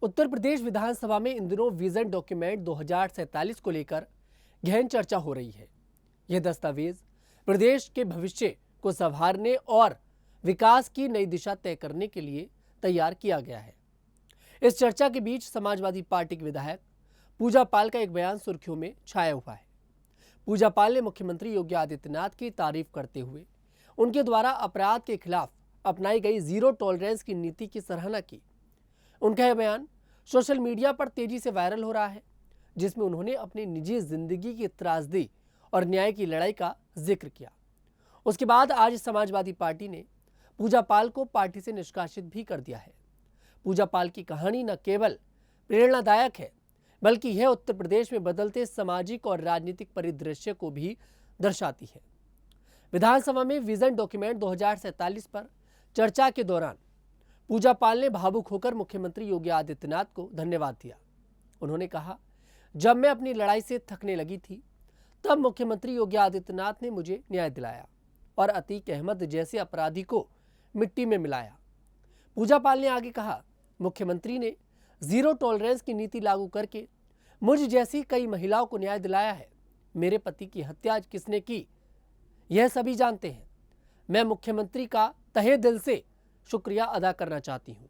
उत्तर प्रदेश विधानसभा में इन दिनों vision document 2047 को लेकर गहन चर्चा हो रही है। यह दस्तावेज प्रदेश के भविष्य को संवारने और विकास की नई दिशा तय करने के लिए तैयार किया गया है। इस चर्चा के बीच समाजवादी पार्टी के विधायक पूजा पाल का एक बयान सुर्खियों में छाया हुआ है। पूजा पाल ने मुख्यमंत्री योगी आदित्यनाथ की तारीफ करते हुए उनके द्वारा अपराध के खिलाफ अपनाई गई जीरो टॉलरेंस की नीति की सराहना की। उनका यह बयान सोशल मीडिया पर तेजी से वायरल हो रहा है, जिसमें उन्होंने अपनी निजी जिंदगी की त्रासदी और न्याय की लड़ाई का जिक्र किया। उसके बाद आज समाजवादी पार्टी ने पूजा पाल को पार्टी से निष्कासित भी कर दिया है। पूजा पाल की कहानी न केवल प्रेरणादायक है, बल्कि यह उत्तर प्रदेश में बदलते सामाजिक और राजनीतिक परिदृश्य को भी दर्शाती है। विधानसभा में विजन डॉक्यूमेंट 2047 पर चर्चा के दौरान पूजा पाल ने भावुक होकर मुख्यमंत्री योगी आदित्यनाथ को धन्यवाद दिया। उन्होंने कहा, जब मैं अपनी लड़ाई से थकने लगी थी तब मुख्यमंत्री योगी आदित्यनाथ ने मुझे न्याय दिलाया और अतीक अहमद जैसे अपराधी को मिट्टी में मिलाया। पूजा पाल ने आगे कहा, मुख्यमंत्री ने जीरो टॉलरेंस की नीति लागू करके मुझ जैसी कई महिलाओं को न्याय दिलाया है। मेरे पति की हत्या किसने की यह सभी जानते हैं। मैं मुख्यमंत्री का तहे दिल से शुक्रिया अदा करना चाहती हूं।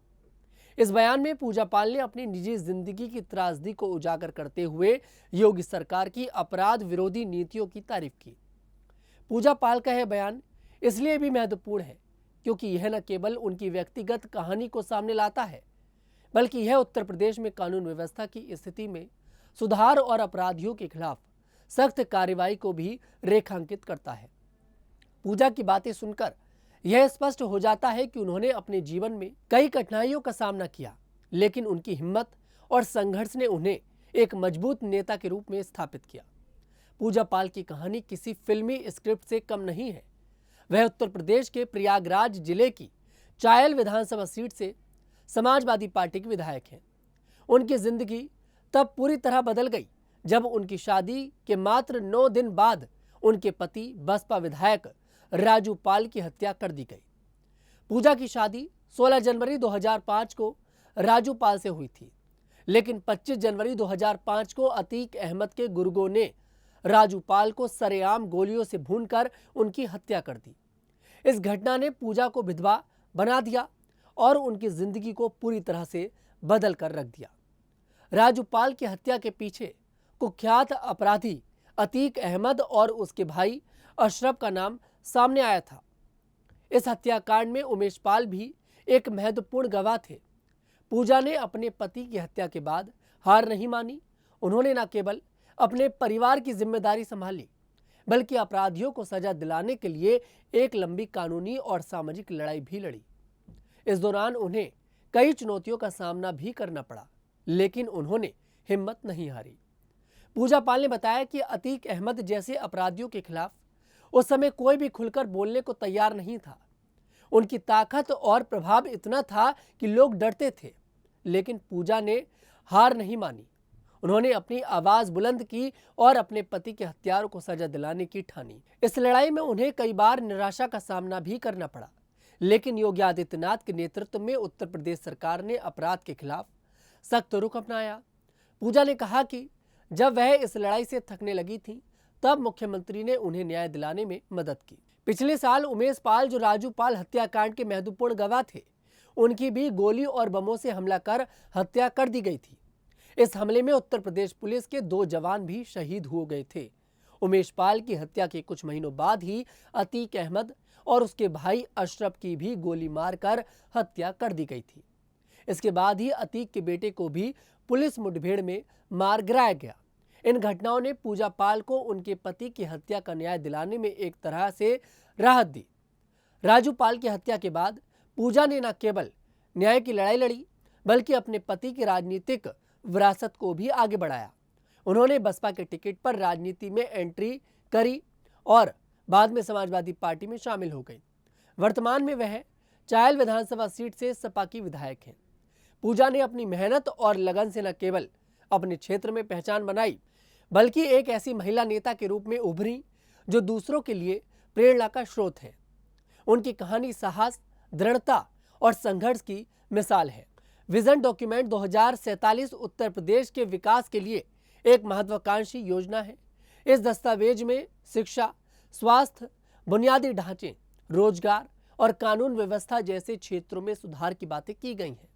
इस बयान में पूजा पाल ने अपनी निजी जिंदगी की त्रासदी को उजागर करते हुए योगी सरकार की अपराध विरोधी नीतियों की तारीफ की। पूजा पाल का यह बयान इसलिए भी महत्वपूर्ण है क्योंकि यह न केवल उनकी व्यक्तिगत कहानी को सामने लाता है, बल्कि यह उत्तर प्रदेश में कानून व्यवस्था की स्थिति में सुधार और अपराधियों के खिलाफ सख्त कार्रवाई को भी रेखांकित करता है। पूजा की बातें सुनकर यह स्पष्ट हो जाता है कि उन्होंने अपने जीवन में कई कठिनाइयों का सामना किया, लेकिन उनकी हिम्मत और संघर्ष ने उन्हें एक मजबूत नेता के रूप में स्थापित किया। पूजा पाल की कहानी किसी फिल्मी स्क्रिप्ट से कम नहीं है। वह उत्तर प्रदेश के प्रयागराज जिले की चायल विधानसभा सीट से समाजवादी पार्टी के विधायक हैं। उनकी जिंदगी तब पूरी तरह बदल गई जब उनकी शादी के मात्र 9 दिन बाद उनके पति बसपा विधायक राजू पाल की हत्या कर दी गई। पूजा की शादी 16 जनवरी 2005 को राजू पाल से हुई थी, लेकिन 25 जनवरी 2005 को अतीक अहमद के गुर्गों ने राजू पाल को सरेआम गोलियों से भूनकर उनकी हत्या कर दी। इस घटना ने पूजा को विधवा बना दिया और उनकी जिंदगी को पूरी तरह से बदल कर रख दिया। राजू पाल की हत्या के पीछे कुख्यात अपराधी अतीक अहमद और उसके भाई अशरफ का नाम सामने आया था। इस हत्याकांड में उमेश पाल भी एक महत्वपूर्ण गवाह थे। पूजा ने अपने पति की हत्या के बाद हार नहीं मानी। उन्होंने न केवल अपने परिवार की जिम्मेदारी संभाली, बल्कि अपराधियों को सजा दिलाने के लिए एक लंबी कानूनी और सामाजिक लड़ाई भी लड़ी। इस दौरान उन्हें कई चुनौतियों का सामना भी करना पड़ा, लेकिन उन्होंने हिम्मत नहीं हारी। पूजा पाल ने बताया कि अतीक अहमद जैसे अपराधियों के खिलाफ उस समय कोई भी खुलकर बोलने को तैयार नहीं था। उनकी ताकत और प्रभाव इतना था कि लोग डरते थे, लेकिन पूजा ने हार नहीं मानी। उन्होंने अपनी आवाज बुलंद की और अपने पति के हत्यारों को सजा दिलाने की ठानी। इस लड़ाई में उन्हें कई बार निराशा का सामना भी करना पड़ा, लेकिन योगी आदित्यनाथ के नेतृत्व में उत्तर प्रदेश सरकार ने अपराध के खिलाफ सख्त रुख अपनाया। पूजा ने कहा कि जब वह इस लड़ाई से थकने लगी थी तब मुख्यमंत्री ने उन्हें न्याय दिलाने में मदद की। पिछले साल उमेश पाल, जो राजू पाल हत्याकांड के महत्वपूर्ण गवाह थे, उनकी भी गोली और बमों से हमला कर हत्या कर दी गई थी। इस हमले में उत्तर प्रदेश पुलिस के 2 जवान भी शहीद हो गए थे। उमेश पाल की हत्या के कुछ महीनों बाद ही अतीक अहमद और उसके भाई अशरफ की भी गोली मारकर हत्या कर दी गई थी। इसके बाद ही अतीक के बेटे को भी पुलिस मुठभेड़ में मार गिराया गया। इन घटनाओं ने पूजा पाल को उनके पति की हत्या का न्याय दिलाने में एक तरह से राहत दी। राजू पाल की हत्या के बाद पूजा ने न केवल न्याय की लड़ाई लड़ी, बल्कि अपने पति की राजनीतिक विरासत को भी आगे बढ़ाया। उन्होंने बसपा के टिकट पर राजनीति में एंट्री करी और बाद में समाजवादी पार्टी में शामिल हो गई। वर्तमान में वह चायल विधानसभा सीट से सपा की विधायक हैं। पूजा ने अपनी मेहनत और लगन से न केवल अपने क्षेत्र में पहचान बनाई, बल्कि एक ऐसी महिला नेता के रूप में उभरी जो दूसरों के लिए प्रेरणा का स्रोत है। उनकी कहानी साहस, दृढ़ता और संघर्ष की मिसाल है। विजन डॉक्यूमेंट 2047 उत्तर प्रदेश के विकास के लिए एक महत्वाकांक्षी योजना है। इस दस्तावेज में शिक्षा, स्वास्थ्य, बुनियादी ढांचे, रोजगार और कानून व्यवस्था जैसे क्षेत्रों में सुधार की बातें की गई हैं।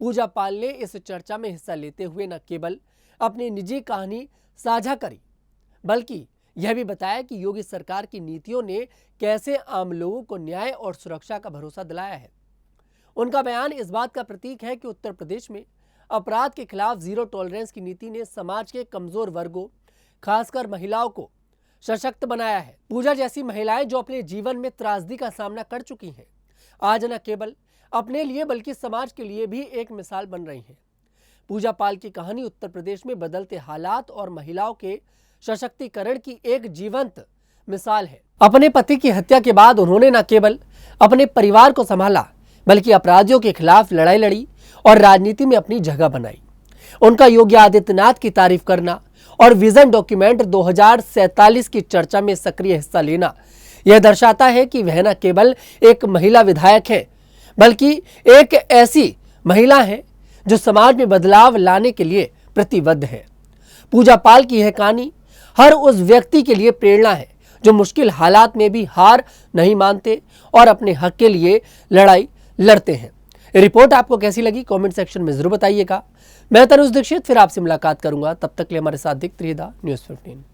पूजा पाल ने इस चर्चा में हिस्सा लेते हुए न केवल अपनी निजी कहानी साझा करी, बल्कि यह भी बताया कि योगी सरकार की नीतियों ने कैसे आम लोगों को न्याय और सुरक्षा का भरोसा दिलाया है। उनका बयान इस बात का प्रतीक है कि उत्तर प्रदेश में अपराध के खिलाफ जीरो टॉलरेंस की नीति ने समाज के कमजोर वर्गों, खासकर महिलाओं को सशक्त बनाया है। पूजा जैसी महिलाएं जो अपने जीवन में त्रासदी का सामना कर चुकी हैं, आज न केवल अपने लिए बल्कि समाज के लिए भी एक मिसाल बन रही हैं। पूजा पाल की कहानी उत्तर प्रदेश में बदलते हालात और महिलाओं के सशक्तिकरण की एक जीवंत मिसाल है। अपने पति की हत्या के बाद उन्होंने न केवल अपने परिवार को संभाला, बल्कि अपराधियों के खिलाफ लड़ाई लड़ी और राजनीति में अपनी जगह बनाई। उनका योगी आदित्यनाथ की तारीफ करना और विजन डॉक्यूमेंट 2047 की चर्चा में सक्रिय हिस्सा लेना यह दर्शाता है कि वह न केवल एक महिला विधायक है, बल्कि एक ऐसी महिला है जो समाज में बदलाव लाने के लिए प्रतिबद्ध है। पूजा पाल की यह कहानी हर उस व्यक्ति के लिए प्रेरणा है जो मुश्किल हालात में भी हार नहीं मानते और अपने हक के लिए लड़ाई लड़ते हैं। रिपोर्ट आपको कैसी लगी कमेंट सेक्शन में जरूर बताइएगा। मैं तनुज दीक्षित फिर आपसे मुलाकात करूंगा, तब तक के लिए हमारे साथ देखते रहिएगा न्यूज़ 15।